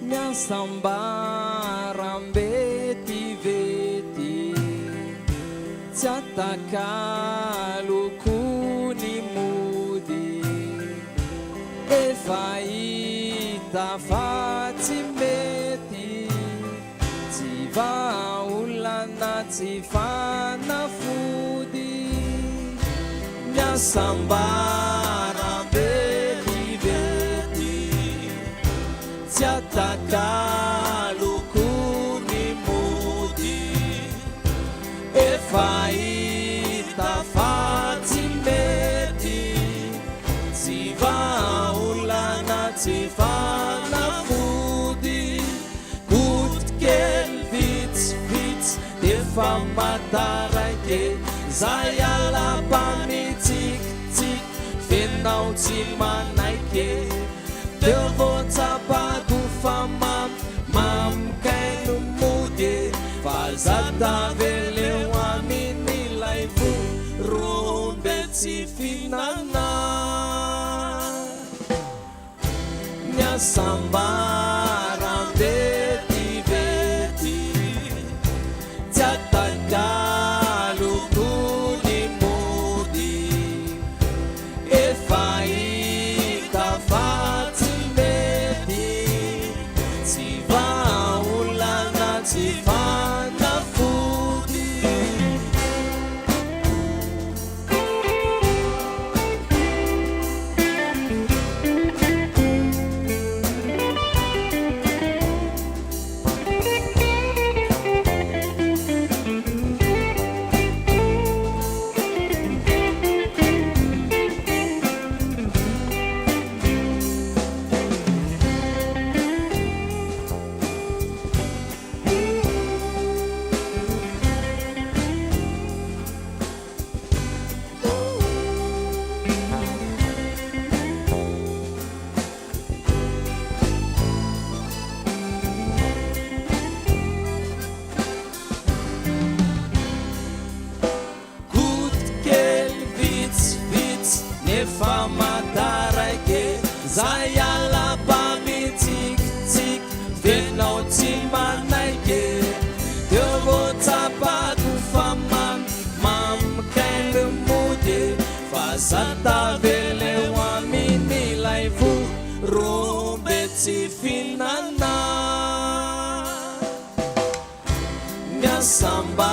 miasambaram-vetivety tsy atakalokony mody efa hita fa tsy mety tsy vaolana tsy fanafody miasambaram-vetivety tsy atakalokony mody efa hita fa tsy mety tsy vaolana tsy fanafody kotikely vitsivitsy efa matarake zay alapamitsikitsiky fenao tsy manaiky teo voatsapako fa mamikaino mody fa zataveleo amin'ilay vorombe tsy fihinana miasambaram-vetivety tsy atakalokony mody efa hita fa tsy mety tsy vaolana tsy fanafody nefa matarake zay alapamitsikitsiky venao tsy manaiky teo voatsapako fa mamikaino mody fa zataveleo amin'ilay vorombe tsy fihinana miasamba